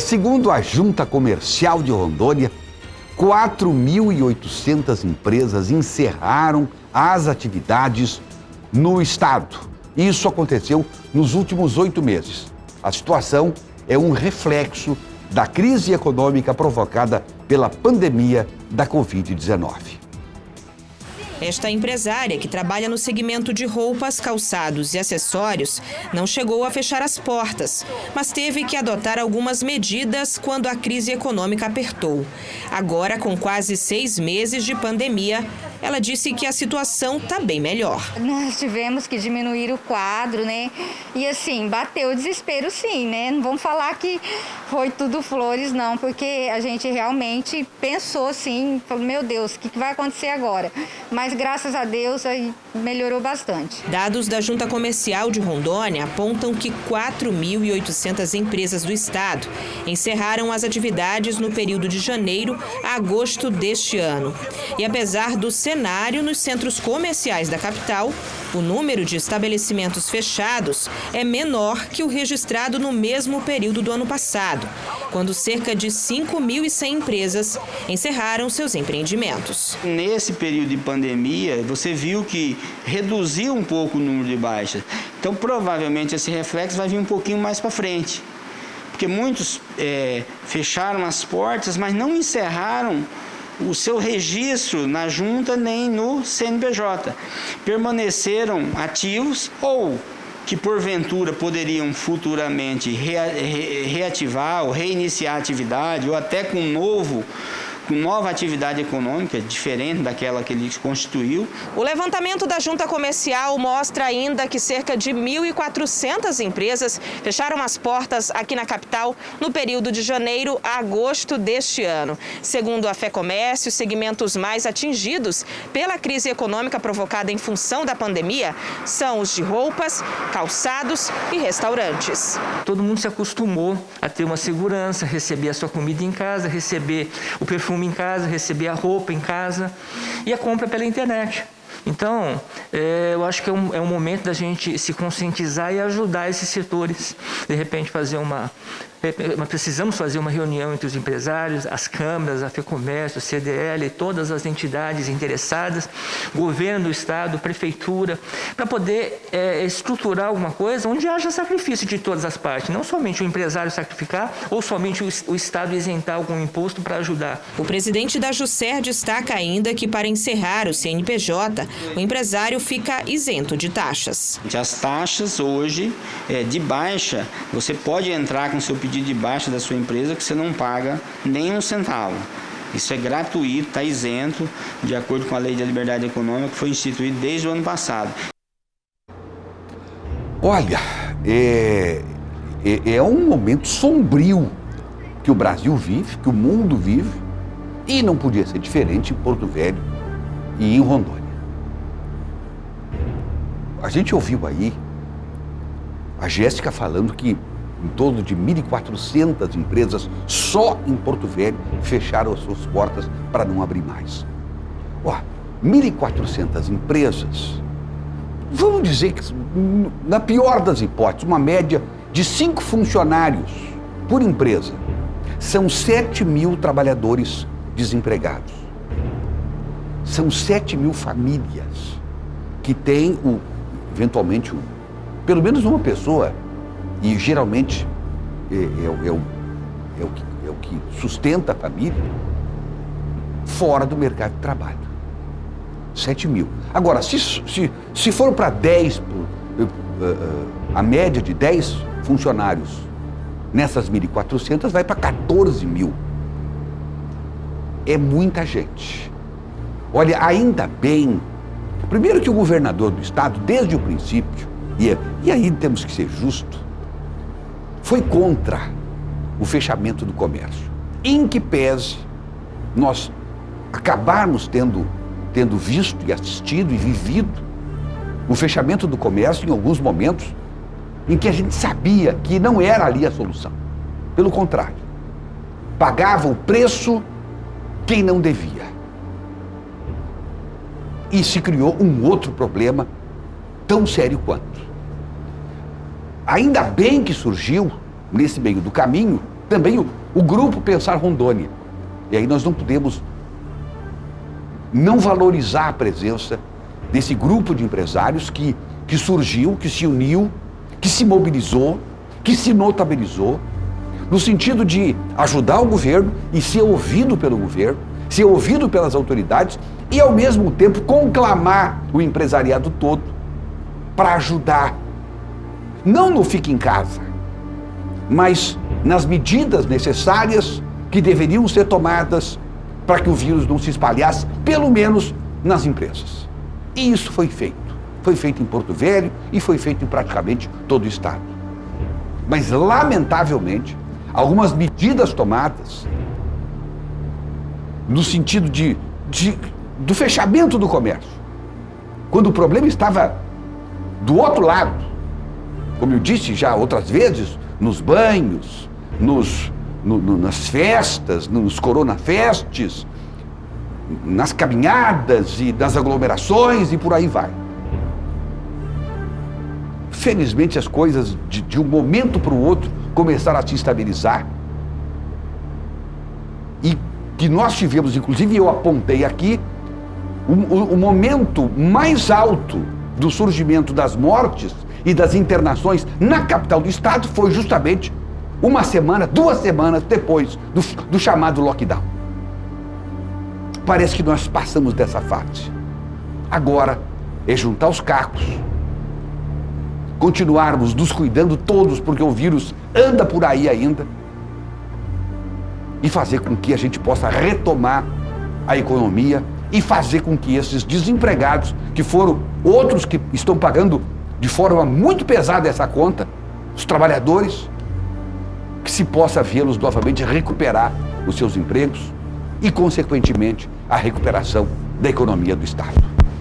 Segundo a Junta Comercial de Rondônia, 4.800 empresas encerraram as atividades no estado. Isso aconteceu nos últimos 8 meses. A situação é um reflexo da crise econômica provocada pela pandemia da Covid-19. Esta empresária, que trabalha no segmento de roupas, calçados e acessórios, não chegou a fechar as portas, mas teve que adotar algumas medidas quando a crise econômica apertou. Agora, com quase 6 meses de pandemia, ela disse que a situação está bem melhor. Nós tivemos que diminuir o quadro, né? E assim, bateu o desespero sim, né? Não vamos falar que foi tudo flores, não, porque a gente realmente pensou sim, falou, meu Deus, o que vai acontecer agora? Mas graças a Deus aí melhorou bastante. Dados da Junta Comercial de Rondônia apontam que 4.800 empresas do estado encerraram as atividades no período de janeiro a agosto deste ano. E apesar do cenário nos centros comerciais da capital, o número de estabelecimentos fechados é menor que o registrado no mesmo período do ano passado, quando cerca de 5.100 empresas encerraram seus empreendimentos. Nesse período de pandemia, você viu que reduziu um pouco o número de baixas. Então, provavelmente, esse reflexo vai vir um pouquinho mais para frente. Porque muitos fecharam as portas, mas não encerraram o seu registro na junta nem no CNPJ. Permaneceram ativos ou que porventura poderiam futuramente reativar ou reiniciar a atividade ou até com nova atividade econômica, diferente daquela que ele constituiu. O levantamento da Junta Comercial mostra ainda que cerca de 1.400 empresas fecharam as portas aqui na capital no período de janeiro a agosto deste ano. Segundo a FEComércio, os segmentos mais atingidos pela crise econômica provocada em função da pandemia são os de roupas, calçados e restaurantes. Todo mundo se acostumou a ter uma segurança, receber a sua comida em casa, receber o perfume em casa, receber a roupa em casa e a compra pela internet. Então, eu acho que é um momento da gente se conscientizar e ajudar esses setores. De repente, precisamos fazer uma reunião entre os empresários, as câmaras, a FEComércio, o CDL, todas as entidades interessadas, governo do estado, prefeitura, para poder estruturar alguma coisa onde haja sacrifício de todas as partes, não somente o empresário sacrificar ou somente o estado isentar algum imposto para ajudar. O presidente da Juscer destaca ainda que para encerrar o CNPJ, o empresário fica isento de taxas. As taxas hoje, de baixa, você pode entrar com seu pedido de baixa da sua empresa que você não paga nem um centavo. Isso é gratuito, está isento, de acordo com a Lei da Liberdade Econômica, que foi instituída desde o ano passado. Olha, é um momento sombrio que o Brasil vive, que o mundo vive, e não podia ser diferente em Porto Velho e em Rondônia. A gente ouviu aí a Jéssica falando que em torno de 1.400 empresas só em Porto Velho fecharam as suas portas para não abrir mais. 1.400 empresas, vamos dizer que, na pior das hipóteses, uma média de 5 funcionários por empresa. São 7.000 trabalhadores desempregados. São 7.000 famílias que têm, eventualmente, pelo menos uma pessoa, e geralmente é o que sustenta a família, fora do mercado de trabalho. 7.000. Agora, se for para 10, a média de 10 funcionários nessas 1.400 vai para 14.000. É muita gente. Olha, ainda bem, primeiro que o governador do estado, desde o princípio, e aí temos que ser justos, foi contra o fechamento do comércio. Em que pese nós acabarmos tendo visto e assistido e vivido o fechamento do comércio em alguns momentos em que a gente sabia que não era ali a solução. Pelo contrário, pagava o preço quem não devia. E se criou um outro problema tão sério quanto. Ainda bem que surgiu, nesse meio do caminho, também o Grupo Pensar Rondônia. E aí nós não podemos não valorizar a presença desse grupo de empresários que surgiu, que se uniu, que se mobilizou, que se notabilizou, no sentido de ajudar o governo e ser ouvido pelo governo, ser ouvido pelas autoridades e, ao mesmo tempo, conclamar o empresariado todo para ajudar, não no fique em casa, mas nas medidas necessárias que deveriam ser tomadas para que o vírus não se espalhasse, pelo menos nas empresas. E isso foi feito. Foi feito em Porto Velho e foi feito em praticamente todo o estado. Mas, lamentavelmente, algumas medidas tomadas no sentido do fechamento do comércio, quando o problema estava do outro lado, como eu disse já outras vezes, nos banhos, nas festas, nos coronafestes, nas caminhadas e nas aglomerações e por aí vai. Felizmente as coisas de um momento para o outro começaram a se estabilizar e que nós tivemos, inclusive eu apontei aqui, o momento mais alto do surgimento das mortes e das internações na capital do estado foi justamente uma semana, 2 semanas depois do chamado lockdown. Parece que nós passamos dessa fase. Agora é juntar os cacos, continuarmos nos cuidando todos, porque o vírus anda por aí ainda, e fazer com que a gente possa retomar a economia e fazer com que esses desempregados, que foram outros que estão pagando de forma muito pesada essa conta, os trabalhadores, que se possa vê-los novamente recuperar os seus empregos e, consequentemente, a recuperação da economia do estado.